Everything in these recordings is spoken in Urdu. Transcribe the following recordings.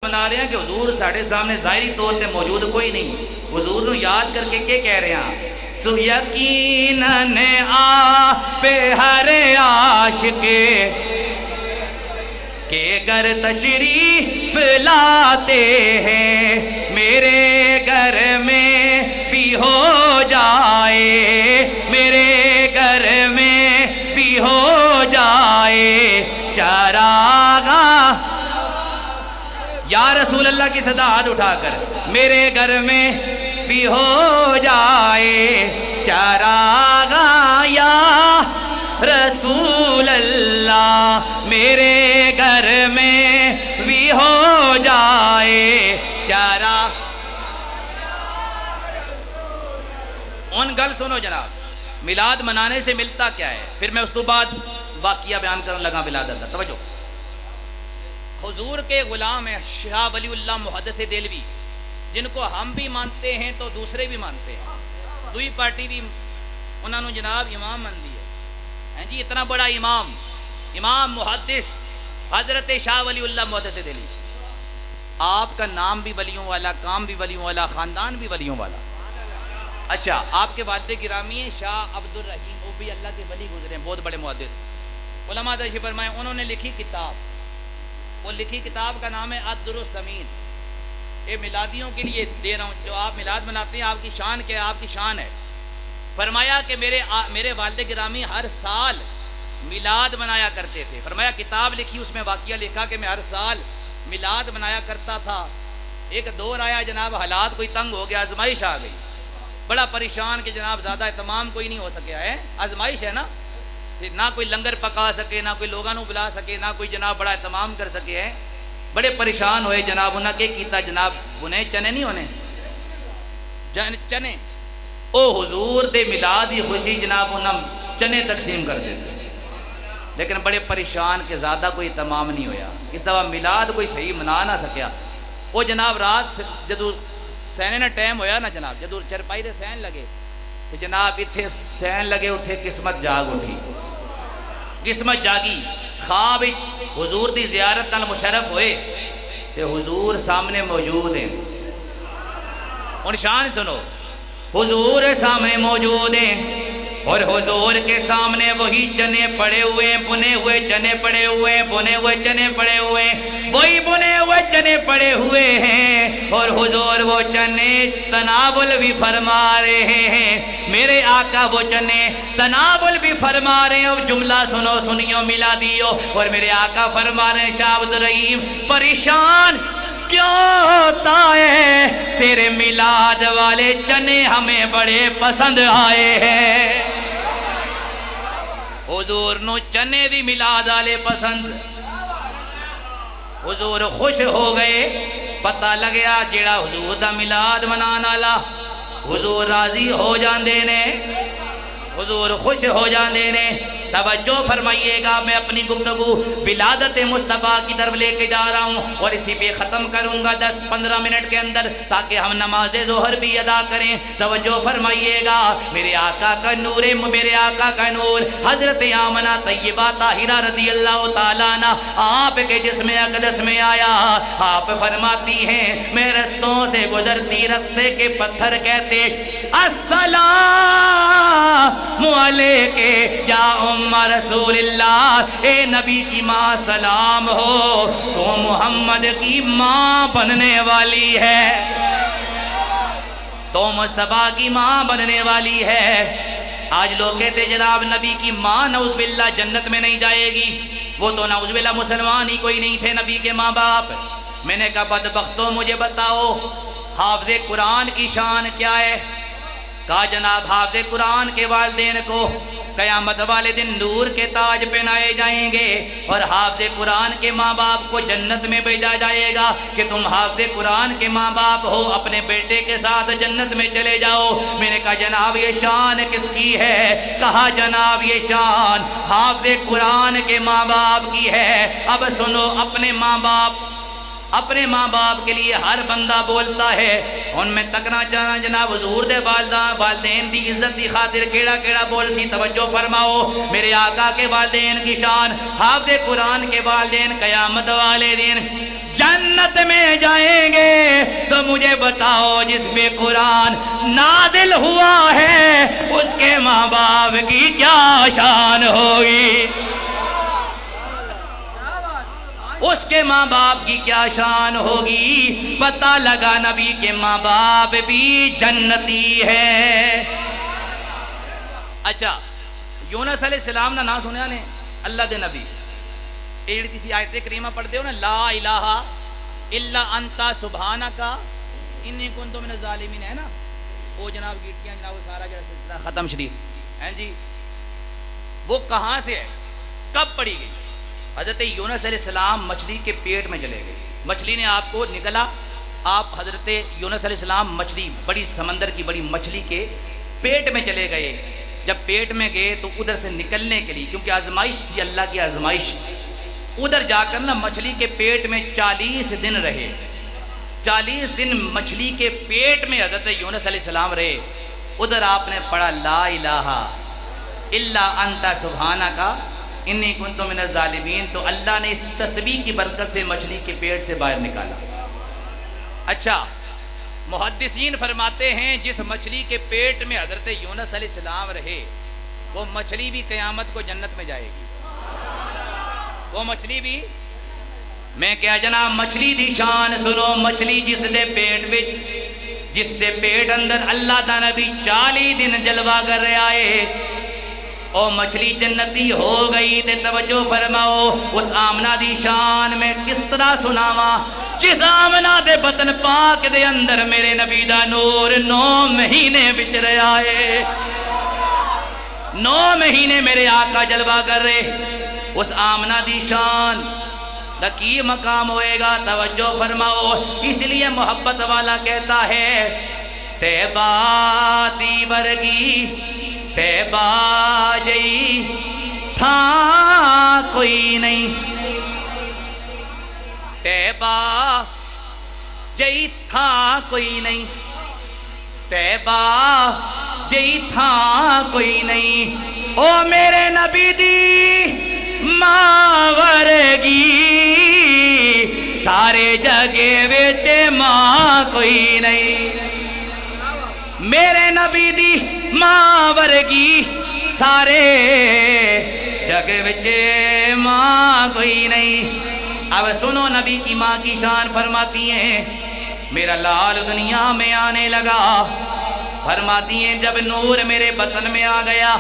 بنا رہے ہیں کہ حضور ساڑھے سامنے ظاہری طور تے موجود کوئی نہیں، حضور نو یاد کر کے کہہ رہے ہیں سو یقیناً آپ ہر عاشق کہ گھر تشریف لاتے ہیں میرے گھر میں بھی ہو جائے، میرے گھر میں بھی ہو جائے چراغاں، یا رسول اللہ کی صدا ہاتھ اٹھا کر، میرے گھر میں بھی ہو جائے چراغاں یا رسول اللہ، میرے گھر میں بھی ہو جائے چراغاں۔ ان گل سنو جناب، میلاد منانے سے ملتا کیا ہے؟ پھر میں اس تو بعد واقعہ بیان کرنے لگا میلاد اللہ۔ توجہ، حضور کے غلام ہیں شاہ ولی اللہ محدث دہلوی، جن کو ہم بھی مانتے ہیں تو دوسرے بھی مانتے ہیں، دوئی پارٹی بھی انہوں نے جناب امام مان دی ہے جی، اتنا بڑا امام، امام محدث حضرت شاہ ولی اللہ محدث دہلوی، آپ کا نام بھی ولیوں والا، کام بھی ولیوں والا، خاندان بھی ولیوں والا۔ اچھا، آپ کے والد گرامی ہیں شاہ عبد الرحیم، وہ بھی اللہ کے ولی گزرے ہیں، بہت بڑے محدث، علماء تشریف فرمائے، انہوں نے لکھی کتاب، وہ لکھی کتاب کا نام ہے الدر الثمین۔ یہ میلادیوں کے لیے دے رہا ہوں، جو آپ میلاد مناتے ہیں آپ کی شان کیا ہے؟ آپ کی شان ہے۔ فرمایا کہ میرے والد گرامی ہر سال میلاد منایا کرتے تھے، فرمایا کتاب لکھی، اس میں واقعہ لکھا کہ میں ہر سال میلاد منایا کرتا تھا، ایک دور آیا جناب حالات کوئی تنگ ہو گیا، آزمائش آ گئی، بڑا پریشان کہ جناب زیادہ اہتمام کوئی نہیں ہو سکیا ہے، آزمائش ہے نا، نہ کوئی لنگر پکا سکے، نہ کوئی لوگوں بلا سکے، نہ کوئی جناب بڑا اہتمام کر سکے ہے، بڑے پریشان ہوئے جناب، انہاں کے کیتا جناب بنے چنے نہیں ہونے چنے، او حضور دے میلاد دی خوشی جناب انہاں چنے تقسیم کر دیتے، لیکن بڑے پریشان کہ زیادہ کوئی اہتمام نہیں ہویا، اس دفعہ میلاد کوئی صحیح منا نہ سکیا، وہ جناب رات جدو سینے نا ٹائم ہویا نا جناب، جدو چرپائی دے سین لگے تو جناب اتھے سین لگے اٹھے، قسمت جاگ اٹھی، قسمت جاگی، خواب حضور دی زیارت نال مشرف ہوئے تے حضور سامنے موجود ہیں، ان شان سنو، حضور سامنے موجود ہیں اور حضور کے سامنے وہی چنے پڑے ہوئے، بنے ہوئے چنے پڑے ہوئے، بنے ہوئے چنے پڑے ہوئے، وہی بنے ہوئے چنے پڑے ہوئے ہیں، اور حضور وہ چنے تناول بھی فرما رہے ہیں، میرے آقا وہ چنے تناول بھی فرما رہے ہیں، اور جملہ سنو سنیو میلادیو، اور میرے آقا فرما رہے ہیں شاہ عبد الرحیم پریشان کیوں ہوتا ہے؟ تیرے میلاد والے چنے ہمیں بڑے پسند آئے ہیں، حضور نو چنے بھی میلاد والے پسند، حضور خوش ہو گئے، پتہ لگیا جیڑا حضور دا میلاد منانا لا حضور راضی ہو جاندے نے، حضور خوش ہو جاندے نے۔ توجہ فرمائیے گا، میں اپنی گفتگو ولادت مصطفیٰ کی طرف لے کے جا رہا ہوں اور اسی پہ ختم کروں گا 10-15 منٹ کے اندر، تاکہ ہم نماز ظہر بھی ادا کریں۔ توجہ فرمائیے گا، میرے آقا کا نور، میرے آقا کا نور حضرت آمنہ طیبہ طاہرہ رضی اللہ تعالیٰ عنہ آپ کے جسم اقدس میں آیا، آپ فرماتی ہیں میں رستوں سے گزرتی رستے کے پتھر کہتے السلام علیکہ یا رسول اللہ، اے نبی کی ماں سلام ہو، تو محمد کی ماں بننے والی ہے، تو مصطفیٰ کی ماں بننے والی ہے۔ آج لوگ کہتے جناب نبی کی ماں نعوذ باللہ جنت میں نہیں جائے گی، وہ تو نعوذ باللہ مسلمان ہی کوئی نہیں تھے نبی کے ماں باپ۔ میں نے کہا بدبختوں مجھے بتاؤ حافظ قرآن کی شان کیا ہے؟ کہا جناب حافظ قرآن کے والدین کو قیامت والے دن نور کے تاج پہنائے جائیں گے، اور حافظ قرآن کے ماں باپ کو جنت میں بھیجا جائے گا کہ تم حافظ قرآن کے ماں باپ ہو، اپنے بیٹے کے ساتھ جنت میں چلے جاؤ۔ میں نے کہا جناب یہ شان کس کی ہے؟ کہا جناب یہ شان حافظ قرآن کے ماں باپ کی ہے۔ اب سنو، اپنے ماں باپ کے لیے ہر بندہ بولتا ہے، ان میں تکنا چاہنا جناب حضور دے والدین دی عزت دی خاطر کیڑا کیڑا بول سی۔ توجہ فرماؤ، میرے آقا کے والدین کی شان، حافظ قرآن کے والدین قیامت والے دن جنت میں مجھے بتاؤ جس پہ قرآن نازل ہوا ہے اس کے ماں باپ کی کیا شان ہوگی؟ اس کے ماں باپ کی کیا شان ہوگی؟ پتہ لگا نبی کے ماں باپ بھی جنتی ہے۔ اچھا یونس علیہ السلام نہ سنیا نے اللہ دے نبی ایڑی کسی آیت کریمہ پڑھ دے ہو نا، لا الہ الا انتا سبحانکا انی کنت من الظالمین، ہے نا وہ جناب گیٹیاں جناب وہ سارا جو ختم شریف ہیں جی، وہ کہاں سے ہے، کب پڑھی گئی؟ حضرت یونس علیہ السلام مچھلی کے پیٹ میں چلے گئے، مچھلی نے آپ کو نگلا، آپ حضرت یونس علیہ السلام مچھلی بڑی سمندر کی بڑی مچھلی کے پیٹ میں چلے گئے۔ جب پیٹ میں گئے تو ادھر سے نکلنے کے لیے، کیونکہ آزمائش تھی اللہ کی آزمائش، ادھر جا کر نا مچھلی کے پیٹ میں 40 دن رہے، 40 دن مچھلی کے پیٹ میں حضرت یونس علیہ السلام رہے۔ ادھر آپ نے پڑھا لا الہ الا انت سبحانکا انی کنت من الظالمین، تو اللہ نے اس تسبیح کی برکت سے مچھلی کے پیٹ سے باہر نکالا۔ اچھا محدثین فرماتے ہیں جس مچھلی کے پیٹ میں حضرت یونس علیہ السلام رہے وہ مچھلی بھی قیامت کو جنت میں جائے گی، وہ مچھلی بھی، میں کیا جناب مچھلی دی شان سنو، مچھلی جس دے پیٹ وچ، جس دے پیٹ اندر اللہ دا نبی 40 دن جلوہ کر رہا ہے، او مچھلی جنتی ہو گئی۔ تے توجہ فرماؤ اس آمنہ دی شان میں کس طرح سناواں، جس آمنہ دے بطن پاک دے اندر میرے نبی دا نور 9 مہینے بچ رہا ہے، 9 مہینے میرے آقا جلوہ کر رہے۔ اس آمنہ دی شان کی مقام ہوئے گا، توجہ فرماؤ، اس لیے محبت والا کہتا ہے تیبہ دی برگی تیبہ جئی تھا کوئی نہیں، تیبہ جئی تھا کوئی نہیں، تیبہ جئی تھا کوئی نہیں، او میرے نبی دی ماں ورگی سارے جگے وچ ماں کوئی نہیں، میرے نبی دی ماں ورگی سارے جگے وچ ماں کوئی نہیں۔ اب سنو نبی کی ماں کی شان، فرماتی ہیں میرا لال دنیا میں آنے لگا، فرماتی ہیں جب نور میرے بطن میں آ گیا،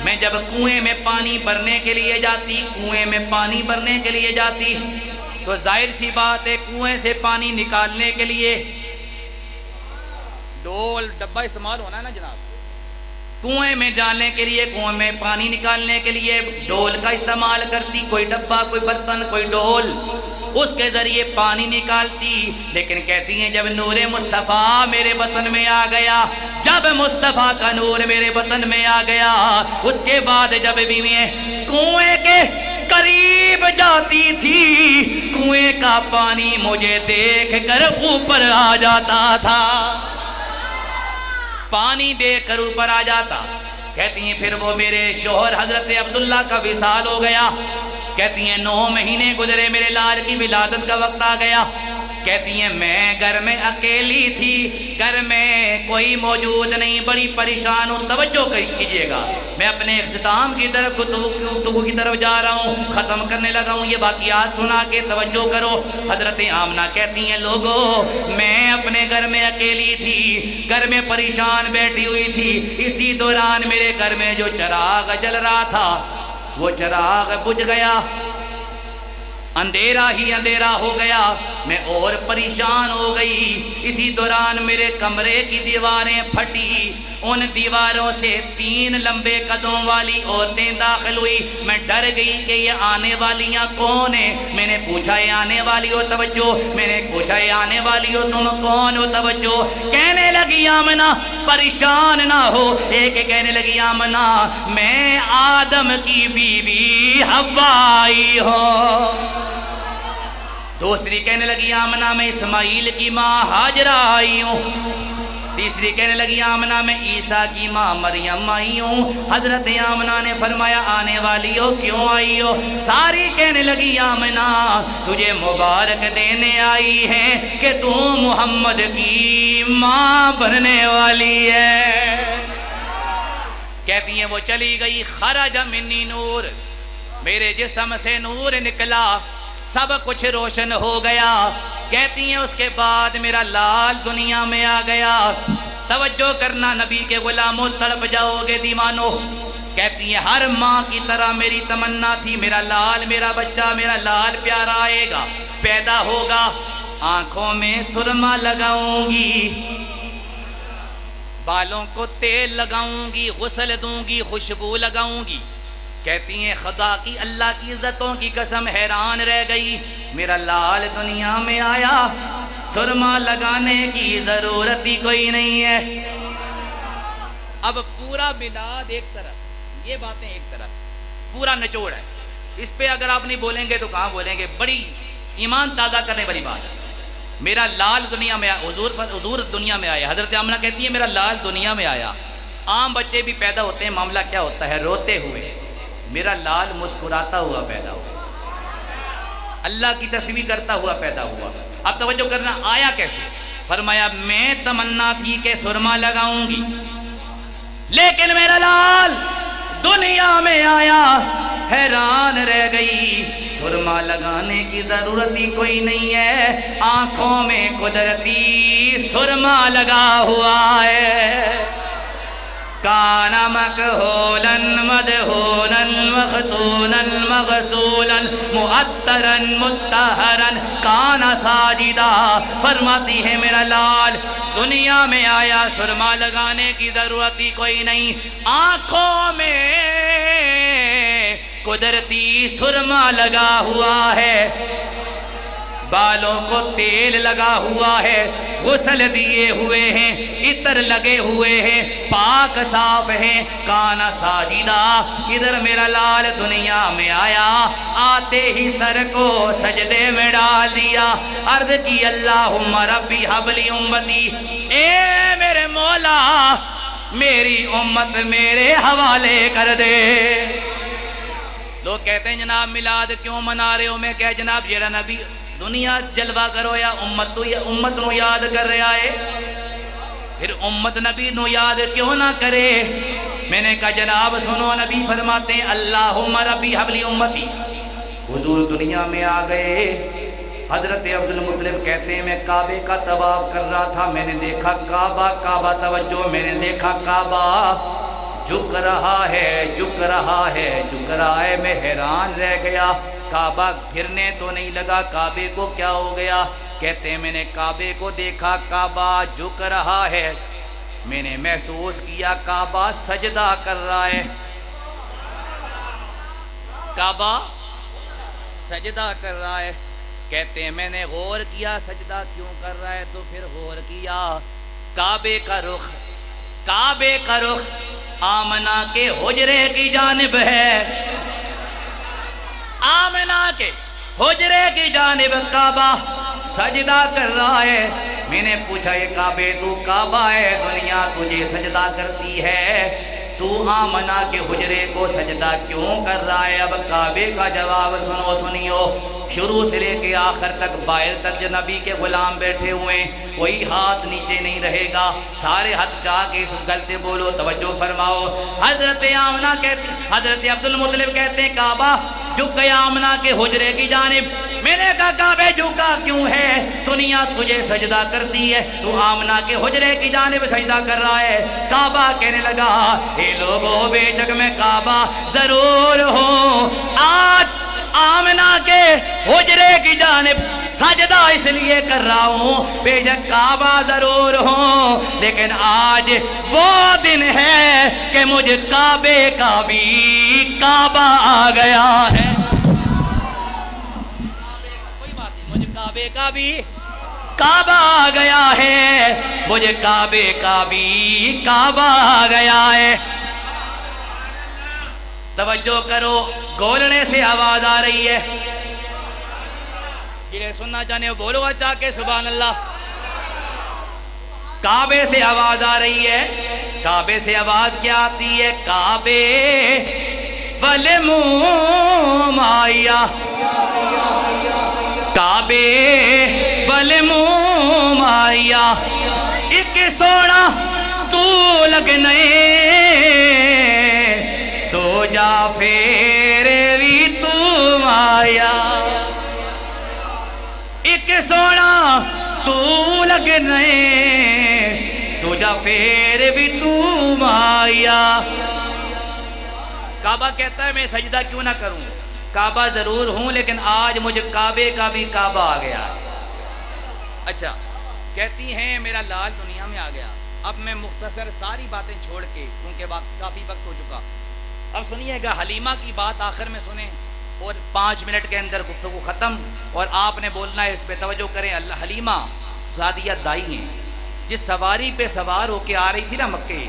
میں جب کنویں میں پانی بھرنے کے لیے جاتی، کنویں میں پانی بھرنے کے لیے جاتی تو ظاہر سی بات ہے کنویں سے پانی نکالنے کے لیے ڈول ڈبہ استعمال ہونا ہے نا جناب، کنویں میں ڈالنے کے لیے، کنویں میں پانی نکالنے کے لیے ڈول کا استعمال کرتی، کوئی ڈبہ کوئی برتن کوئی ڈول، اس کے ذریعے پانی نکالتی۔ لیکن کہتی ہیں جب نور مصطفیٰ میرے بطن میں آ گیا، جب مصطفیٰ کا نور میرے بطن میں آ گیا، اس کے بعد جب بھی میں کنویں کے قریب جاتی تھی، کنویں کا پانی مجھے دیکھ کر اوپر آ جاتا تھا، پانی دیکھ کر اوپر آ جاتا۔ کہتی ہیں پھر وہ میرے شوہر حضرت عبداللہ کا وصال ہو گیا، کہتی ہیں 9 مہینے گزرے، میرے لال کی ولادت کا وقت آ گیا، کہتی ہیں میں گھر میں اکیلی تھی، گھر میں کوئی موجود نہیں، بڑی پریشان ہوں۔ توجہ کیجئے گا، میں اپنے اختتام کی طرف گفتگو کی طرف جا رہا ہوں، ختم کرنے لگا ہوں، یہ واقعات سنا کے توجہ کرو۔ حضرت آمنہ کہتی ہیں لوگو میں اپنے گھر میں اکیلی تھی، گھر میں پریشان بیٹھی ہوئی تھی، اسی دوران میرے گھر میں جو چراغ جل رہا تھا وہ چراغ بجھ گیا، اندھیرا ہی اندھیرا ہو گیا، میں اور پریشان ہو گئی۔ اسی دوران میرے کمرے کی دیواریں پھٹی، ان دیواروں سے 3 لمبے قدوں والی عورتیں داخل ہوئی، میں ڈر گئی کہ یہ آنے والیاں کون ہیں؟ میں نے پوچھا یہ آنے والی ہو توجہ، میں نے پوچھا یہ آنے والی ہو تم کون ہو توجہ؟ کہنے لگی آمنہ پریشان نہ ہو، ایک کہنے لگی آمنہ میں آدم کی بیوی حوا آئی ہوں، دوسری کہنے لگی آمنہ میں اسماعیل کی ماں ہاجرہ آئی ہوں، تیسری کہنے لگی آمنہ میں عیسیٰ کی ماں مریم آئی ہوں۔ حضرت آمنہ نے فرمایا آنے والی ہو، کیوں آئی ہو؟ ساری کہنے لگی آمنہ تجھے مبارک دینے آئی ہے کہ تو محمد کی ماں بننے والی ہے۔ کہتی ہیں وہ چلی گئی، خرج منی نور، میرے جسم سے نور نکلا، سب کچھ روشن ہو گیا۔ کہتی ہیں اس کے بعد میرا لال دنیا میں آ گیا۔ توجہ کرنا نبی کے غلاموں، تڑپ جاؤ گے دیوانو۔ کہتی ہیں ہر ماں کی طرح میری تمنا تھی میرا لال، میرا بچہ، میرا لال پیارا آئے گا، پیدا ہوگا، آنکھوں میں سرما لگاؤں گی، بالوں کو تیل لگاؤں گی، غسل دوں گی، خوشبو لگاؤں گی۔ کہتی ہیں خدا کی، اللہ کی عزتوں کی قسم، حیران رہ گئی، میرا لال دنیا میں آیا، سرما لگانے کی ضرورت ہی کوئی نہیں ہے۔ اب پورا میلاد ایک طرف، یہ باتیں ایک طرف، پورا نچوڑ ہے، اس پہ اگر آپ نہیں بولیں گے تو کہاں بولیں گے؟ بڑی ایمان تازہ کرنے والی بات ہے۔ میرا لال دنیا میں آیا، حضور دنیا میں آیا۔ حضرت آمنہ کہتی ہے میرا لال دنیا میں آیا۔ عام بچے بھی پیدا ہوتے ہیں، معاملہ کیا ہوتا ہے؟ روتے ہوئے، میرا لال مسکراتا ہوا پیدا ہوا، اللہ کی تسبیح کرتا ہوا پیدا ہوا۔ اب توجہ کرنا، آیا کیسے؟ فرمایا میں تمنا تھی کہ سرما لگاؤں گی، لیکن میرا لال دنیا میں آیا، حیران رہ گئی، سرما لگانے کی ضرورت ہی کوئی نہیں ہے، آنکھوں میں قدرتی سرما لگا ہوا ہے۔ کانا مکحولا مدہونا مختونا مغسولا معطرا مطہرا کانا ساجدا۔ فرماتی ہے میرا لال دنیا میں آیا، سرما لگانے کی ضرورت ہی کوئی نہیں، آنکھوں میں قدرتی سرما لگا ہوا ہے، بالوں کو تیل لگا ہوا ہے، غسل دیے ہوئے ہیں، عطر لگے ہوئے ہیں، پاک صاف ہیں، کانا ساجدہ۔ ادھر میرا لال دنیا میں آیا، آتے ہی سر کو سجدے میں ڈال دیا، عرض کی اللہم ربی حب لی امتی، اے میرے مولا میری امت میرے حوالے کر دے۔ لوگ کہتے ہیں جناب میلاد کیوں منا رہے ہو؟ میں کہا جناب جیڑا نبی دنیا جلوہ کرو یا امت نو یاد کر رہا ہے، پھر امت نبی نو یاد کیوں نہ کرے؟ میں نے کہا جناب سنو، نبی فرماتے ہیں اللہم ربی حب لی امتی، حضور دنیا میں آ گئے۔ حضرت عبدالمطلب کہتے ہیں میں کعبے کا طواف کر رہا تھا، میں نے دیکھا کعبہ، کعبہ توجہ، میں نے دیکھا کعبہ جھک رہا ہے، جھک رہا ہے، جھک رہا ہے، میں حیران رہ گیا، کعبہ گرنے تو نہیں لگا، کعبے کو کیا ہو گیا؟ کہتے ہیں میں نے کعبے کو دیکھا، کعبہ جھک رہا ہے، میں نے محسوس کیا کعبہ سجدہ کر رہا ہے، کعبہ سجدہ کر رہا ہے۔ کہتے ہیں میں نے غور کیا سجدہ کیوں کر رہا ہے، تو پھر غور کیا کعبے کا رخ، کعبے کا رخ آمنہ کے حجرے کی جانب ہے، آمنہ کے حجرے کی جانب کعبہ سجدہ کر رہا ہے۔ میں نے پوچھا یہ کعبے تو کعبہ ہے، دنیا تجھے سجدہ کرتی ہے، تو آمنہ کے حجرے کو سجدہ کیوں کر رہا ہے؟ اب کعبے کا جواب سنو، سنیو، شروع سے لے کے آخر تک، باہر تک جو نبی کے غلام بیٹھے ہوئے، کوئی ہاتھ نیچے نہیں رہے گا، سارے ہاتھ چاہ کے اس گلتے بولو، توجہ فرماؤ۔ حضرت آمنہ کہتی، حضرت عبدالمطلب کہتے ہیں کعبہ جھک گیا آمنہ کے حجرے کی جانب۔ میں نے کہا کعبے جھکا کیوں ہے؟ دنیا تجھے سجدہ کرتی ہے، تو آمنہ کے حجرے کی جانب سجدہ کر رہا ہے۔ کعبہ کہنے لگا اے لوگوں بے شک میں کعبہ ضرور ہوں، آج آمنہ کے حجرے کی جانب سجدہ اس لیے کر رہا ہوں، بے شک کعبہ ضرور ہوں، لیکن آج وہ دن ہے کہ مجھ کعبے کا بھی کعبہ آ گیا ہے، کوئی بات نہیں، مجھ کعبے کا بھی کعبہ آ گیا ہے، مجھے کعبے کا بھی کعبہ آ گیا ہے۔ توجہ کرو، گولنے سے آواز آ رہی ہے، جنہیں سننا چاہنے ہو بولو چاہ کے سبحان اللہ۔ کعبے سے آواز آ رہی ہے. کعبے سے آواز کیا آتی ہے؟ کعبے والے منہ مایا، کعبے والے منہ مایا، ایک سونا تو لگنے تو جا پھیرے بھی تو مایا، ایک سونا تو لگنے تو جا پھیرے بھی تو مایا. کعبہ کہتا ہے میں سجدہ کیوں نہ کروں، کعبہ ضرور ہوں لیکن آج مجھے کعبے کا بھی کعبہ آ گیا. اچھا کہتی ہیں میرا لال دنیا میں آ گیا. اب میں مختصر ساری باتیں چھوڑ کے، کیونکہ کافی وقت ہو چکا، اب سنیے گا حلیمہ کی بات آخر میں سنیں اور 5 منٹ کے اندر گفتگو ختم. اور آپ نے بولنا ہے، اس پہ توجہ کریں. اللہ حلیمہ سعدیہ دائی ہیں. جس سواری پہ سوار ہو کے آ رہی تھی نا مکے،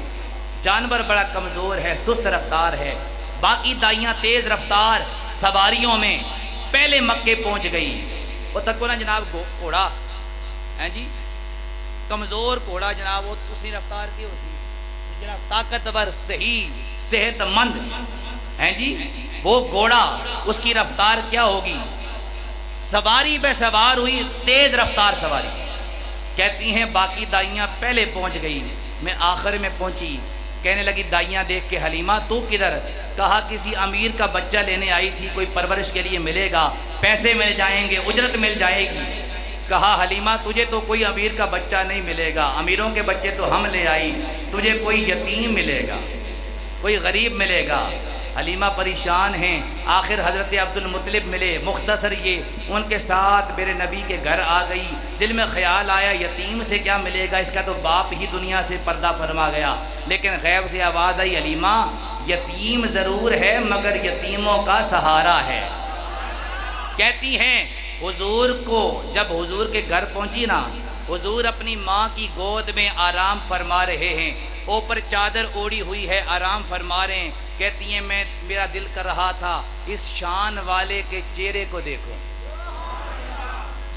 جانور بڑا کمزور ہے، سست رفتار ہے. باقی دائیاں تیز رفتار سواریوں میں پہلے مکے پہنچ گئی. وہ تک کو نا جناب گھوڑا ہیں جی، کمزور گھوڑا جناب وہ اسی رفتار کی ہوتی ہے جناب، طاقتور صحیح صحت مند ہیں جی، وہ گھوڑا اس کی رفتار کیا ہوگی؟ سواری پہ سوار ہوئی، تیز رفتار سواری. کہتی ہیں باقی دائیاں پہلے پہنچ گئی، میں آخر میں پہنچی. کہنے لگی دائیاں دیکھ کے حلیمہ تو کدھر؟ کہا کسی امیر کا بچہ لینے آئی تھی، کوئی پرورش کے لیے ملے گا، پیسے مل جائیں گے، اجرت مل جائے گی. کہا حلیمہ تجھے تو کوئی امیر کا بچہ نہیں ملے گا، امیروں کے بچے تو ہم لے آئی، تجھے کوئی یتیم ملے گا، کوئی غریب ملے گا. حلیمہ پریشان ہیں. آخر حضرت عبد المطلب ملے. مختصر یہ ان کے ساتھ میرے نبی کے گھر آ گئی. دل میں خیال آیا یتیم سے کیا ملے گا، اس کا تو باپ ہی دنیا سے پردہ فرما گیا. لیکن غیب سے آواز آئی حلیمہ یتیم ضرور ہے مگر یتیموں کا سہارا ہے. کہتی ہیں حضور کو جب حضور کے گھر پہنچی نا، حضور اپنی ماں کی گود میں آرام فرما رہے ہیں، اوپر چادر اوڑی ہوئی ہے، آرام فرما رہے ہیں. کہتی ہیں میرا دل کر رہا تھا اس شان والے کے چہرے کو دیکھوں،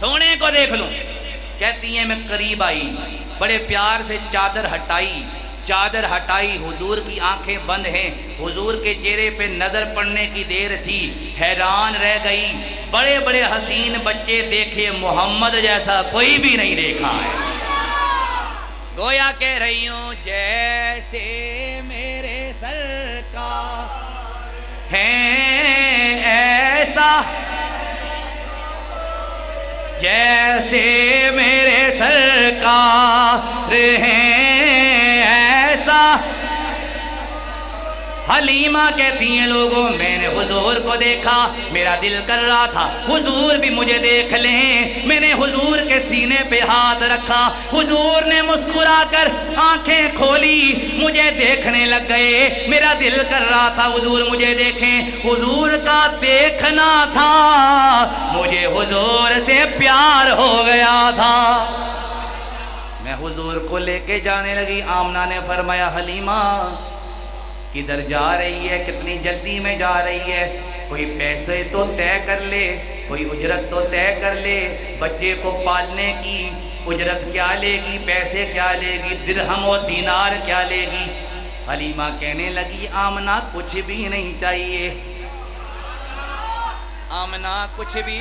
سونے کو دیکھ لوں. کہتی ہیں میں قریب آئی، بڑے پیار سے چادر ہٹائی، حضور کی آنکھیں بند ہیں، حضور کے چہرے پہ نظر پڑنے کی دیر تھی، حیران رہ گئی. بڑے بڑے حسین بچے دیکھے، محمد جیسا کوئی بھی نہیں دیکھا ہے. گویا کہہ رہی ہوں جیسے میرے سرکار ہیں ایسا، جیسے میرے سرکار ہیں ایسا. حلیمہ کہتی ہیں لوگوں میں نے حضور کو دیکھا، میرا دل کر رہا تھا حضور بھی مجھے دیکھ لیں. میں نے حضور کے سینے پہ ہاتھ رکھا، حضور نے مسکرا کر آنکھیں کھولی، مجھے دیکھنے لگ گئے. میرا دل کر رہا تھا حضور مجھے دیکھیں، حضور کا دیکھنا تھا، مجھے حضور سے پیار ہو گیا تھا. میں حضور کو لے کے جانے لگی. آمنہ نے فرمایا حلیمہ کدھر جا رہی ہے، کتنی جلدی میں جا رہی ہے؟ کوئی پیسے تو طے کر لے، کوئی اجرت تو طے کر لے. بچے کو پالنے کی اجرت کیا لے گی، پیسے کیا لے گی، درہم و دینار کیا لے گی؟ حلیمہ کہنے لگی آمنہ کچھ بھی نہیں چاہیے، آمنہ کچھ بھی.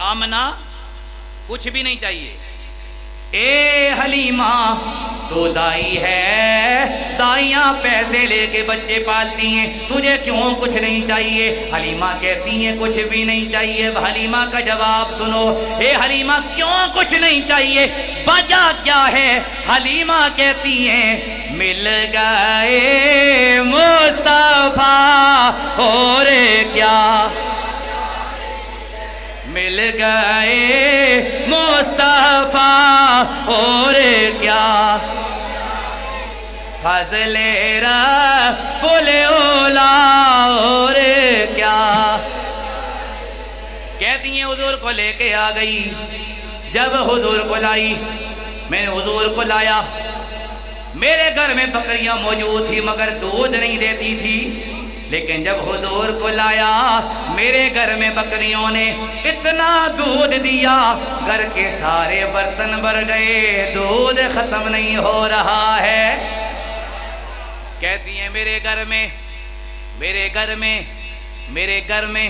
آمنہ کچھ بھی نہیں چاہیے. اے حلیمہ تو دائی ہے، دائیاں پیسے لے کے بچے پالتی ہیں، تجھے کیوں کچھ نہیں چاہیے؟ حلیمہ کہتی ہیں کچھ بھی نہیں چاہیے. حلیمہ کا جواب سنو. اے حلیمہ کیوں کچھ نہیں چاہیے، وجہ کیا ہے؟ حلیمہ کہتی ہیں مل گئے مصطفیٰ اور کیا، مل گئے مصطفیٰ اور کیا، فضل رب اولا اور کیا. کہتی ہیں حضور کو لے کے آ گئی. جب حضور کو لائی، میں نے حضور کو لایا، میرے گھر میں بکریاں موجود تھی مگر دودھ نہیں دیتی تھی. لیکن جب حضور کو لایا میرے گھر میں بکریوں نے اتنا دودھ دیا گھر کے سارے برتن بھر گئے، دودھ ختم نہیں ہو رہا ہے۔ کہتی ہیں میرے گھر میں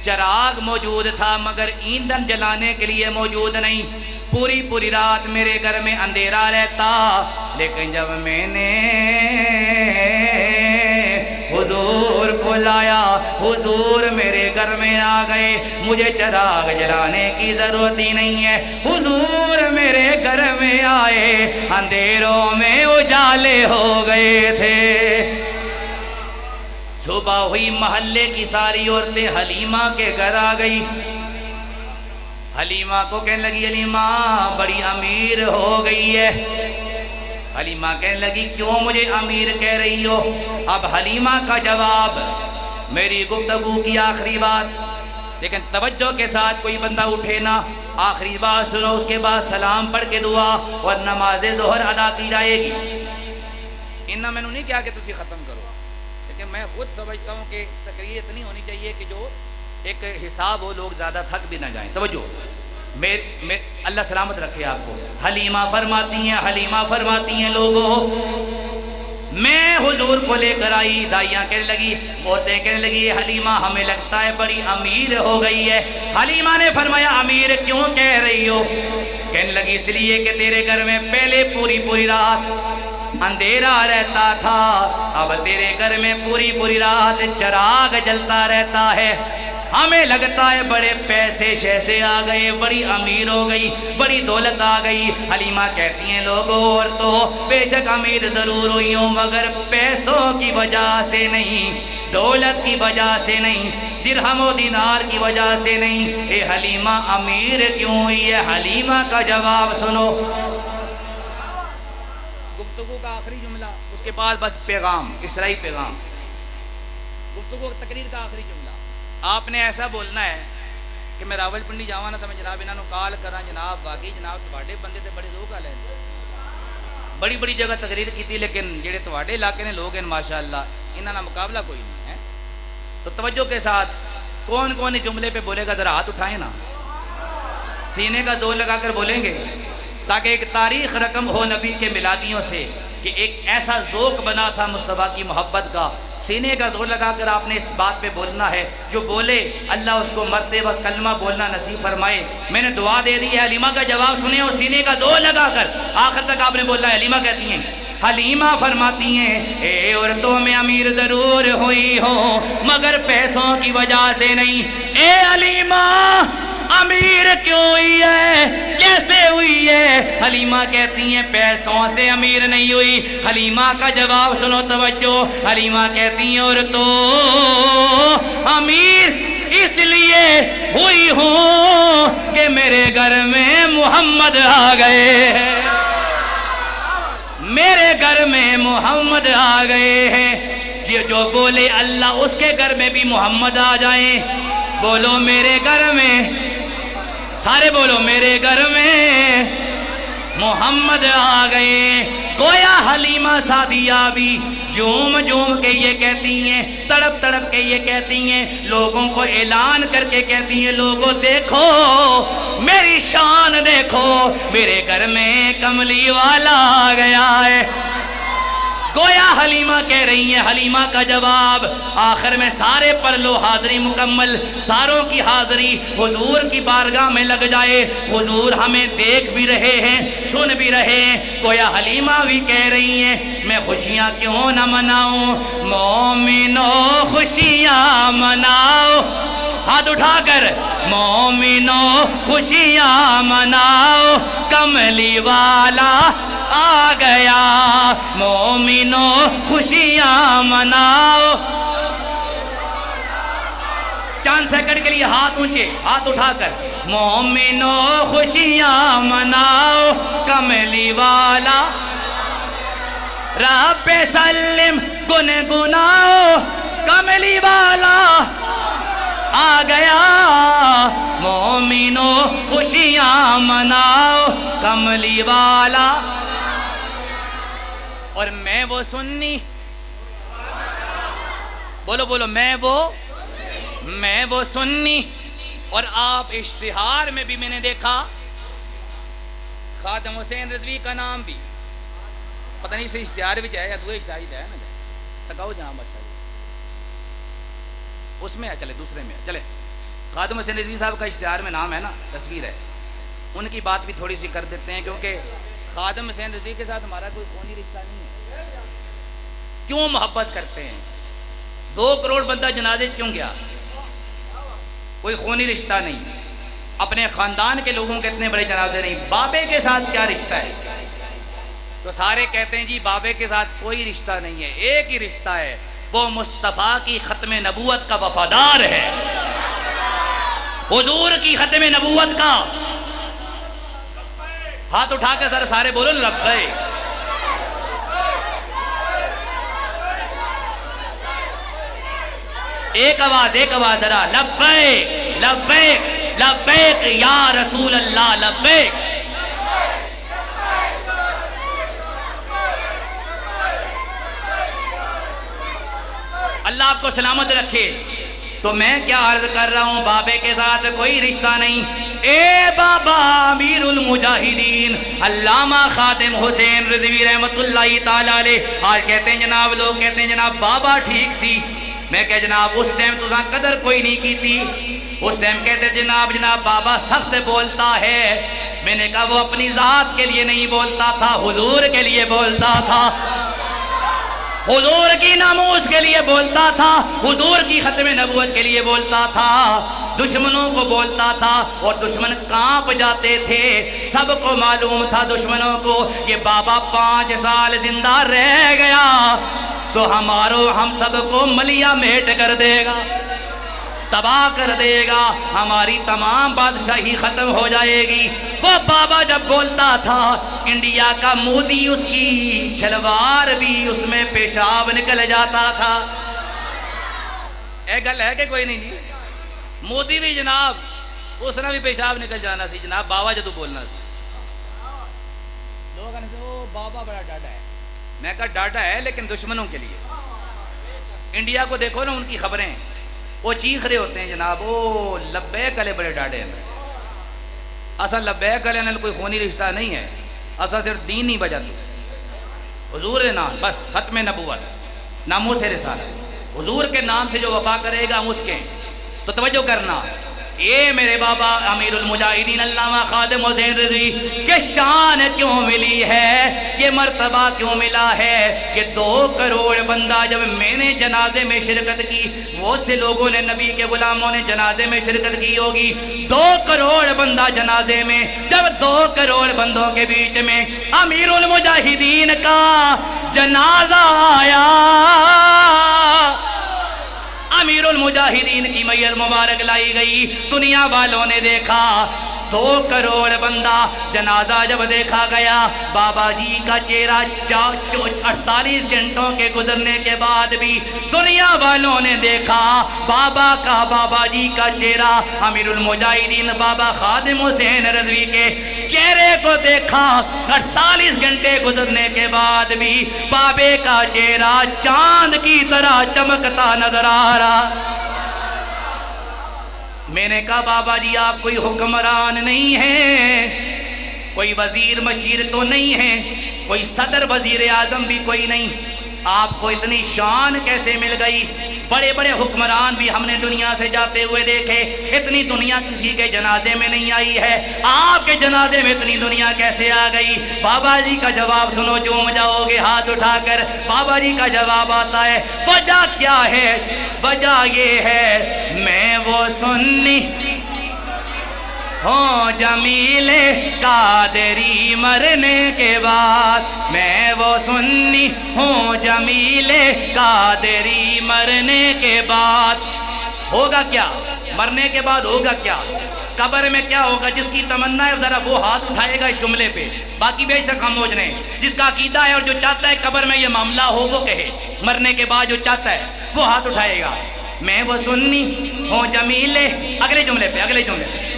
چراغ موجود تھا مگر ایندھن جلانے کے لیے موجود نہیں، پوری رات میرے گھر میں اندھیرا رہتا، لیکن جب میں نے حضور کو لایا حضور میرے گھر میں آ گئے، مجھے چراغ جلانے کی ضرورت ہی نہیں ہے، حضور میرے گھر میں آئے، اندھیروں میں اجالے ہو گئے تھے۔ صبح ہوئی، محلے کی ساری عورتیں حلیمہ کے گھر آ گئی، حلیمہ کو کہنے لگی حلیمہ بڑی امیر ہو گئی ہے۔ حلیمہ کہنے لگی کیوں مجھے امیر کہہ رہی ہو؟ اب حلیمہ کا جواب، میری گفتگو کی آخری بات، لیکن توجہ کے ساتھ کوئی بندہ اٹھے نا، آخری بات سنو، اس کے بعد سلام پڑھ کے دعا اور نماز ظہر ادا کی جائے گی۔ انہاں میں نے نہیں کہا کہ تسی ختم کرو، لیکن میں خود سمجھتا ہوں کہ تقریر اتنی ہونی چاہیے کہ جو ایک حساب ہو، لوگ زیادہ تھک بھی نہ جائیں۔ توجہ، اللہ سلامت رکھے آپ کو۔ حلیمہ فرماتی ہیں لوگوں میں حضور کو لے کر آئی، دائیاں کہنے لگی، عورتیں کہنے لگی حلیمہ ہمیں لگتا ہے بڑی امیر ہو گئی ہے۔ حلیمہ نے فرمایا امیر کیوں کہہ رہی ہو؟ کہنے لگی اس لیے کہ تیرے گھر میں پہلے پوری رات اندھیرا رہتا تھا، اب تیرے گھر میں پوری رات چراغ جلتا رہتا ہے، ہمیں لگتا ہے بڑے پیسے شیسے آ گئے، بڑی امیر ہو گئی، بڑی دولت آ گئی۔ حلیمہ کہتی ہیں لوگوں اور تو بے شک امیر ضرور ہوئی ہوں مگر پیسوں کی وجہ سے نہیں، دولت کی وجہ سے نہیں، درہم و دینار کی وجہ سے نہیں۔ اے حلیمہ امیر کیوں ہوئی ہے؟ حلیمہ کا جواب سنو۔ گفتگو کا آخری جملہ، اس کے بعد بس پیغام، اسرائی پیغام، گفتگو تقریر کا آخری جملہ۔ آپ نے ایسا بولنا ہے کہ میں راول پنڈی جاوانا تھا، میں جناب انہوں کال کرا، جناب باقی جناب تواڈے بندے تے بڑے لوگ آ لے، بڑی جگہ تقریر کی تھی، لیکن جڑے تواڈے علاقے نے لوگ ہیں ماشاءاللہ انہاں نا مقابلہ کوئی نہیں ہے۔ تو توجہ کے ساتھ کون جملے پہ بولے گا ذرا ہاتھ اٹھائیں نا، سینے کا زور لگا کر بولیں گے تاکہ ایک تاریخ رقم ہو نبی کے میلادیوں سے کہ ایک ایسا ذوق بنا تھا مصطفیٰ کی محبت کا۔ سینے کا زور لگا کر آپ نے اس بات پہ بولنا ہے، جو بولے اللہ اس کو مرتے وقت کلمہ بولنا نصیب فرمائے۔ میں نے دعا دے دی ہے، حلیمہ کا جواب سنیں اور سینے کا زور لگا کر آخر تک آپ نے بولنا ہے۔ حلیمہ کہتی ہیں، حلیمہ فرماتی ہیں اے عورتوں میں امیر ضرور ہوئی ہو مگر پیسوں کی وجہ سے نہیں۔ اے حلیمہ امیر کیوں ہوئی ہے؟ کیسے ہوئی ہے؟ حلیمہ کہتی ہیں پیسوں سے امیر نہیں ہوئی۔ حلیمہ کا جواب سنو، توجہ۔ حلیمہ کہتی ہیں اور تو امیر اس لیے ہوئی ہوں کہ میرے گھر میں محمد آ گئے ہیں، میرے گھر میں محمد آ گئے ہیں۔ جو بولے اللہ اس کے گھر میں بھی محمد آ جائیں۔ بولو میرے گھر میں، سارے بولو میرے گھر میں محمد آ گئے۔ گویا حلیمہ سعدیہ بھی جھوم کے یہ کہتی ہیں، تڑپ کے یہ کہتی ہیں، لوگوں کو اعلان کر کے کہتی ہیں لوگوں دیکھو میری شان دیکھو، میرے گھر میں کملی والا آ گیا ہے۔ گویا حلیمہ کہہ رہی ہیں، حلیمہ کا جواب آخر میں سارے پڑھ لو، حاضری مکمل، ساروں کی حاضری حضور کی بارگاہ میں لگ جائے۔ حضور ہمیں دیکھ بھی رہے ہیں، سن بھی رہے ہیں۔ گویا حلیمہ بھی کہہ رہی ہیں میں خوشیاں کیوں نہ مناؤں، مومنو خوشیاں مناؤ، ہاتھ اٹھا کر مومنو خوشیاں مناؤ، کملی والا آ گیا، مومنو خوشیاں مناؤ۔ چاند سیکنڈ کے لیے ہاتھ اونچے، ہاتھ اٹھا کر مومنو خوشیاں مناؤ، کملی والا رب سلم گنگناؤ، کملی والا آ گیا، مومنو خوشیاں مناؤ، کملی والا۔ اور میں وہ سنی، بولو بولو، میں وہ سنی. اور آپ اشتہار میں بھی میں نے دیکھا خادم حسین رضوی کا نام بھی پتہ نہیں سے اشتہار بھی جائے یا دوسرے اشتہار جائے نا تکاؤ جناب. اچھا اس میں چلے دوسرے میں چلے. خادم حسین رضوی صاحب کا اشتہار میں نام ہے نا، تصویر ہے. ان کی بات بھی تھوڑی سی کر دیتے ہیں کیونکہ خادم حسین رضوی کے ساتھ ہمارا کوئی خونی رشتہ نہیں ہے. کیوں محبت کرتے ہیں؟ 2 کروڑ بندہ جنازے کیوں گیا؟ کوئی خونی رشتہ نہیں. اپنے خاندان کے لوگوں کے اتنے بڑے جنازے نہیں. بابے کے ساتھ کیا رشتہ ہے؟ تو سارے کہتے ہیں جی بابے کے ساتھ کوئی رشتہ نہیں ہے، ایک ہی رشتہ ہے، وہ مصطفیٰ کی ختم نبوت کا وفادار ہے. حضور کی ختم نبوت کا. ہاتھ اٹھا کے ذرا سارے بولو لبیک. ایک آواز ذرا لبیک لبیک لبیک یا رسول اللہ لبیک. اللہ آپ کو سلامت رکھے. تو میں کیا عرض کر رہا ہوں، بابے کے ساتھ کوئی رشتہ نہیں. اے بابا امیر المجاہدین علامہ خادم حسین رضوی رحمت اللہ تعالیٰ علیہ. آج کہتے ہیں جناب، لوگ کہتے ہیں جناب بابا ٹھیک سی. میں کہ جناب اس ٹائم تو قدر کوئی نہیں کی تھی. اس ٹائم کہتے جناب بابا سخت بولتا ہے. میں نے کہا وہ اپنی ذات کے لیے نہیں بولتا تھا، حضور کے لیے بولتا تھا، حضور کی ناموس کے لیے بولتا تھا، حضور کی ختم نبوت کے لیے بولتا تھا. دشمنوں کو بولتا تھا اور دشمن کانپ جاتے تھے. سب کو معلوم تھا دشمنوں کو کہ بابا 5 سال زندہ رہ گیا تو ہم سب کو ملیا میٹ کر دے گا، تباہ کر دے گا، ہماری تمام بادشاہی ختم ہو جائے گی. وہ بابا جب بولتا تھا انڈیا کا مودی اس کی شلوار بھی اس میں پیشاب نکل جاتا تھا. ایک گل ہے کہ کوئی نہیں جی؟ مودی بھی جناب اس نے بھی پیشاب نکل جانا سی جناب بابا جدو بولنا سی. لوگ کہتے ہیں بابا بڑا ڈاڈا ہے. میں کہا ڈاڈا ہے لیکن دشمنوں کے لیے. انڈیا کو دیکھو نا، ان کی خبریں وہ چیخ رہے ہوتے ہیں جناب او لبیک علیہ بڑے ڈاڈے ہیں. اصل لبیک علیہ نے کوئی خونی رشتہ نہیں ہے، اصل صرف دین نہیں بجاتا. حضور کے نام بس ختم نبوت، ناموس رسالت. حضور کے نام سے جو وفا کرے گا ہم اس کے. تو توجہ کرنا، یہ میرے بابا امیر المجاہدین علامہ خادم حسین رضوی کہ شان کیوں ملی ہے، یہ مرتبہ کیوں ملا ہے کہ 2 کروڑ بندہ جب میں نے جنازے میں شرکت کی، بہت سے لوگوں نے نبی کے غلاموں نے جنازے میں شرکت کی ہوگی. 2 کروڑ بندہ جنازے میں، جب 2 کروڑ بندوں کے بیچ میں امیر المجاہدین کا جنازہ آیا، امیر المجاہدین کی میت مبارک لائی گئی. دنیا والوں نے دیکھا 2 کروڑ بندہ جنازہ جب دیکھا گیا، بابا جی کا چہرہ 48 گھنٹوں کے گزرنے کے بعد بھی دنیا والوں نے دیکھا بابا جی کا چہرہ. امیر المجاہدین بابا خادم حسین رضوی کے چہرے کو دیکھا. 48 گھنٹے گزرنے کے بعد بھی بابے کا چہرہ چاند کی طرح چمکتا نظر آ رہا. میں نے کہا بابا جی آپ کوئی حکمران نہیں ہیں، کوئی وزیر مشیر تو نہیں ہیں، کوئی صدر وزیر اعظم بھی کوئی نہیں، آپ کو اتنی شان کیسے مل گئی؟ بڑے بڑے حکمران بھی ہم نے دنیا سے جاتے ہوئے دیکھے، اتنی دنیا کسی کے جنازے میں نہیں آئی ہے، آپ کے جنازے میں اتنی دنیا کیسے آ گئی؟ بابا جی کا جواب سنو، جھوم جاؤ گے ہاتھ اٹھا کر. بابا جی کا جواب آتا ہے وجہ کیا ہے؟ وجہ یہ ہے میں وہ سنی ہوں جمیل قادری مرنے کے بعد، میں وہ سنی ہوں جمیل قادری مرنے کے بعد. ہوگا کیا مرنے کے بعد؟ ہوگا کیا قبر میں؟ کیا ہوگا؟ جس کی تمنا ہے ذرا وہ ہاتھ اٹھائے گا اس جملے پہ، باقی بے شک خاموش رہیں. جس کا عقیدہ ہے اور جو چاہتا ہے قبر میں یہ معاملہ ہو وہ کہے. مرنے کے بعد جو چاہتا ہے وہ ہاتھ اٹھائے گا. میں وہ سنی ہوں جمیل، اگلے جملے پہ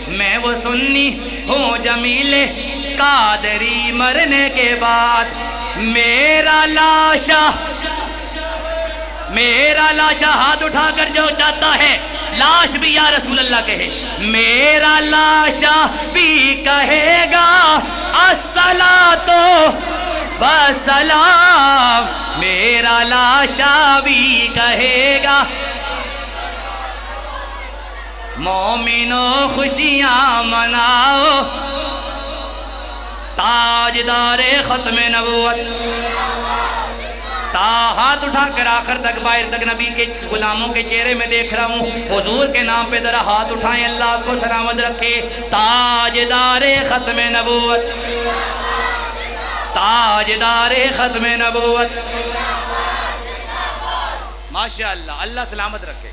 میں وہ سنی ہوں جمیل قادری مرنے کے بعد، میرا لاشا میرا لاشا ہاتھ اٹھا کر جو چاہتا ہے لاش بھی یا رسول اللہ کہے، میرا لاشا بھی کہے گا الصلاۃ والسلام، میرا لاشا بھی کہے گا مومنوں خوشیاں مناؤ، تاجدار ختم نبوت، تا ہاتھ اٹھا کر آخر تک باہر تک نبی کے غلاموں کے چہرے میں دیکھ رہا ہوں، حضور کے نام پہ ذرا ہاتھ اٹھائیں، اللہ آپ کو سلامت رکھے، تاجدار ختم نبوت، تاجدار ختم نبوت، ماشاءاللہ، اللہ سلامت رکھے،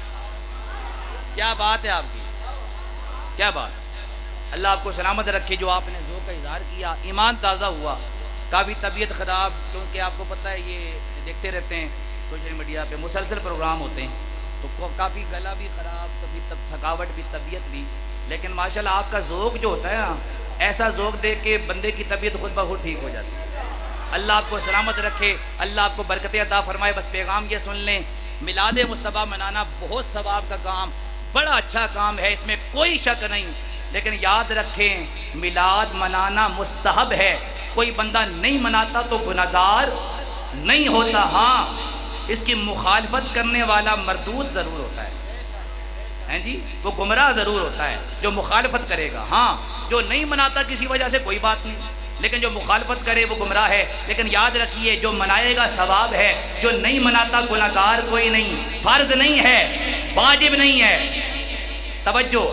کیا بات ہے آپ کی، کیا بات، اللہ آپ کو سلامت رکھے، جو آپ نے ذوق کا اظہار کیا، ایمان تازہ ہوا، کافی طبیعت خراب، کیونکہ آپ کو پتہ ہے یہ دیکھتے رہتے ہیں سوشل میڈیا پہ مسلسل پروگرام ہوتے ہیں، تو کافی گلا بھی خراب، کبھی تھکاوٹ بھی، طبیعت بھی، لیکن ماشاءاللہ آپ کا ذوق جو ہوتا ہے نا، ایسا ذوق دیکھ کے بندے کی طبیعت خود بخود ٹھیک ہو جاتی ہے، اللہ آپ کو سلامت رکھے، اللہ آپ کو برکتیں عطا فرمائے۔ بس پیغام یہ سن لیں، میلاد مصطفیٰ منانا بہت ثواب کا کام، بڑا اچھا کام ہے، اس میں کوئی شک نہیں، لیکن یاد رکھیں میلاد منانا مستحب ہے، کوئی بندہ نہیں مناتا تو گناہگار نہیں ہوتا، ہاں اس کی مخالفت کرنے والا مردود ضرور ہوتا ہے جی، وہ گمراہ ضرور ہوتا ہے جو مخالفت کرے گا، ہاں جو نہیں مناتا کسی وجہ سے کوئی بات نہیں، لیکن جو مخالفت کرے وہ گمراہ ہے، لیکن یاد رکھیے جو منائے گا ثواب ہے، جو نہیں مناتا گناہگار کوئی نہیں، فرض نہیں ہے، واجب نہیں ہے، توجہ،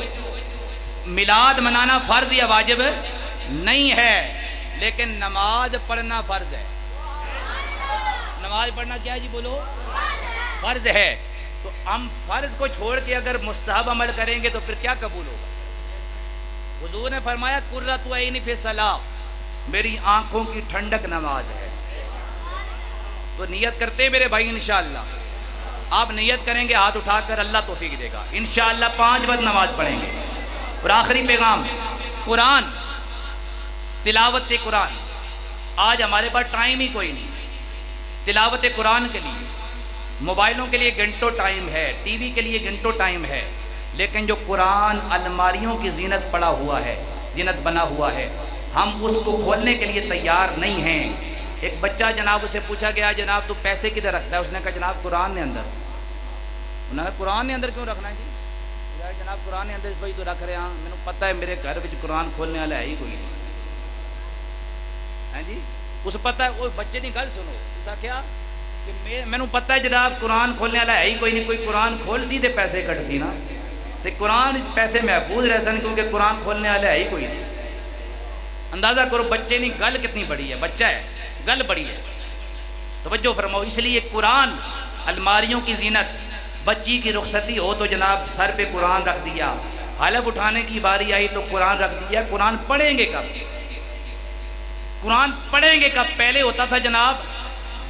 میلاد منانا فرض یا واجب نہیں ہے، لیکن نماز پڑھنا فرض ہے، نماز پڑھنا کیا ہے جی بولو، فرض ہے، تو ہم فرض کو چھوڑ کے اگر مستحب عمل کریں گے تو پھر کیا قبول ہوگا؟ حضور نے فرمایا قرۃ عین فی الصلاۃ، میری آنکھوں کی ٹھنڈک نماز ہے، تو نیت کرتے ہیں میرے بھائی انشاءاللہ، آپ نیت کریں گے ہاتھ اٹھا کر، اللہ توفیق دے گا، انشاءاللہ 5 وقت نماز پڑھیں گے۔ اور آخری پیغام، قرآن، تلاوت قرآن، آج ہمارے پاس ٹائم ہی کوئی نہیں، تلاوت قرآن کے لیے موبائلوں کے لیے گھنٹوں ٹائم ہے، ٹی وی کے لیے گھنٹوں ٹائم ہے، لیکن جو قرآن الماریوں کی زینت پڑا ہوا ہے، زینت بنا ہوا ہے، ہم اس کو کھولنے کے لیے تیار نہیں ہیں۔ ایک بچہ جناب اسے پوچھا گیا جناب تو پیسے کدھر رکھتا ہے؟ اس نے کہا جناب قرآن نے اندر۔ انہوں نے کہا قرآن نے اندر کیوں رکھنا ہے جی؟ جناب قرآن نے اندر اس بھائی تو رکھ رہے ہیں، میں نے پتہ ہے میرے گھر وچ قرآن کھولنے والا ہے ہی کوئی نہیں ہے جی، اس پتہ ہے، وہ بچے نہیں گل سنو، اس کا کیا کہ میں نے پتہ ہے جناب قرآن کھولنے والا ہے ہی کوئی نہیں، کوئی قرآن کھول سی تے پیسے کٹ سی نا، تے قرآن پیسے محفوظ رہ سن کیونکہ قرآن کھولنے والا ہے ہی کوئی نہیں۔ اندازہ کرو بچے نہیں گل کتنی بڑی ہے، بچہ ہے گل بڑی ہے، توجہ فرماؤ۔ اس لیے قرآن الماریوں کی زینت، بچی کی رخصتی ہو تو جناب سر پہ قرآن رکھ دیا، حلف اٹھانے کی باری آئی تو قرآن رکھ دیا۔ قرآن پڑھیں گے کب؟ قرآن پڑھیں گے کب؟ پہلے ہوتا تھا جناب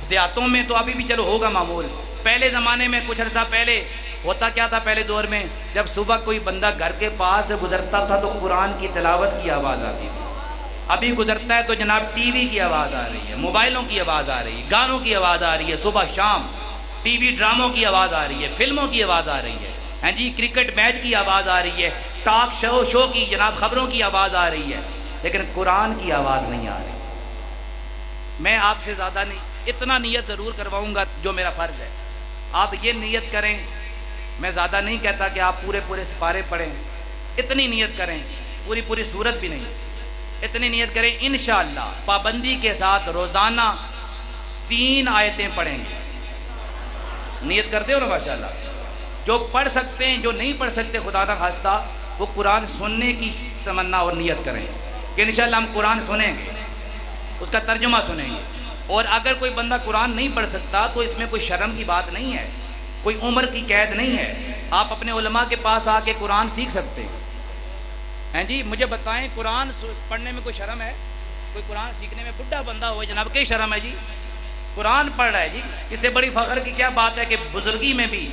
دیہاتوں میں، تو ابھی بھی چلو ہوگا معمول، پہلے زمانے میں کچھ عرصہ پہلے ہوتا کیا تھا، پہلے دور میں جب صبح کوئی بندہ گھر کے پاس سے گزرتا تھا تو قرآن کی تلاوت کی آواز آتی تھی۔ ابھی گزرتا ہے تو جناب ٹی وی کی آواز آ رہی ہے، موبائلوں کی آواز آ رہی ہے، گانوں کی آواز آ رہی ہے، صبح شام ٹی وی ڈراموں کی آواز آ رہی ہے، فلموں کی آواز آ رہی ہے، ہاں جی کرکٹ میچ کی آواز آ رہی ہے، ٹاک شو کی جناب خبروں کی آواز آ رہی ہے، لیکن قرآن کی آواز نہیں آ رہی۔ میں آپ سے زیادہ نہیں، اتنا نیت ضرور کرواؤں گا جو میرا فرض ہے، آپ یہ نیت کریں، میں زیادہ نہیں کہتا کہ آپ پورے سپارے پڑھیں، اتنی نیت کریں، پوری سورت بھی نہیں، اتنی نیت کریں انشاءاللہ پابندی کے ساتھ روزانہ 3 آیتیں پڑھیں گے۔ نیت کرتے ہو نا ماشاءاللہ؟ جو پڑھ سکتے ہیں، جو نہیں پڑھ سکتے خدا نہ خواستہ، وہ قرآن سننے کی تمنا اور نیت کریں کہ انشاءاللہ ہم قرآن سنیں گے، اس کا ترجمہ سنیں گے۔ اور اگر کوئی بندہ قرآن نہیں پڑھ سکتا تو اس میں کوئی شرم کی بات نہیں ہے، کوئی عمر کی قید نہیں ہے، آپ اپنے علماء کے پاس آ کے قرآن سیکھ سکتے ہیں جی۔ مجھے بتائیں قرآن پڑھنے میں کوئی شرم ہے؟ کوئی قرآن سیکھنے میں بڈھا بندہ ہو جناب کئی شرم ہے جی؟ قرآن پڑھ رہا ہے جی، اس سے بڑی فخر کی کیا بات ہے کہ بزرگی میں بھی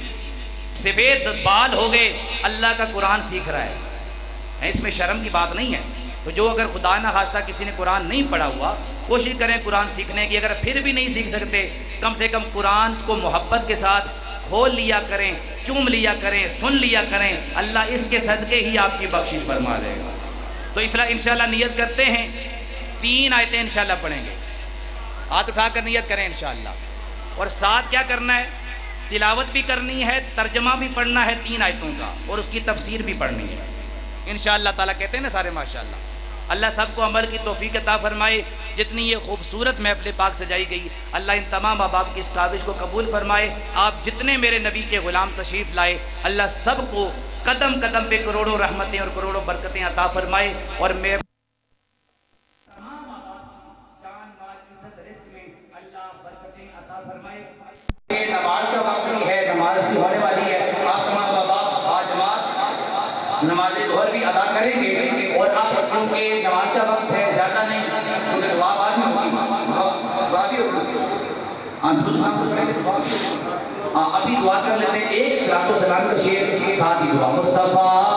سفید بال ہو گئے، اللہ کا قرآن سیکھ رہا ہے، اس میں شرم کی بات نہیں ہے۔ تو جو اگر خدا نہ خواستہ کسی نے قرآن نہیں پڑھا ہوا، کوشش کریں قرآن سیکھنے کی، اگر پھر بھی نہیں سیکھ سکتے کم سے کم قرآن کو محبت کے ساتھ کھول لیا کریں، چوم لیا کریں، سن لیا کریں، اللہ اس کے صدقے ہی آپ کی بخشش فرما دے گا۔ تو اس طرح انشاءاللہ نیت کرتے ہیں، 3 آیتیں انشاءاللہ پڑھیں گے، ہاتھ اٹھا کر نیت کریں انشاءاللہ۔ اور ساتھ کیا کرنا ہے؟ تلاوت بھی کرنی ہے، ترجمہ بھی پڑھنا ہے 3 آیتوں کا، اور اس کی تفسیر بھی پڑھنی ہے انشاءاللہ تعالیٰ۔ کہتے ہیں نا سارے ماشاءاللہ۔ اللہ سب کو عمل کی توفیق عطا فرمائے۔ جتنی یہ خوبصورت محفل پاک سجائی گئی، اللہ ان تمام احباب کی اس کاوش کو قبول فرمائے۔ آپ جتنے میرے نبی کے غلام تشریف لائے، اللہ سب کو قدم قدم پہ کروڑوں رحمتیں اور کروڑوں برکتیں عطا فرمائے، اور میں نماز کا وقت بھی ہے، نماز بھی ہونے والی ہے۔ آپ تمام احباب آج نماز ظہر بھی ادا کریں گے، اور آپ کیونکہ نماز کا وقت ہے، زیادہ نہیں، کیونکہ دعا بعد میں ہوگی، دعا بھی ہوگی، ابھی دعا کر لیتے ہیں۔ ایک صلاۃ و سلام کا شعر، ساتھ ہی دعا۔ مصطفیٰ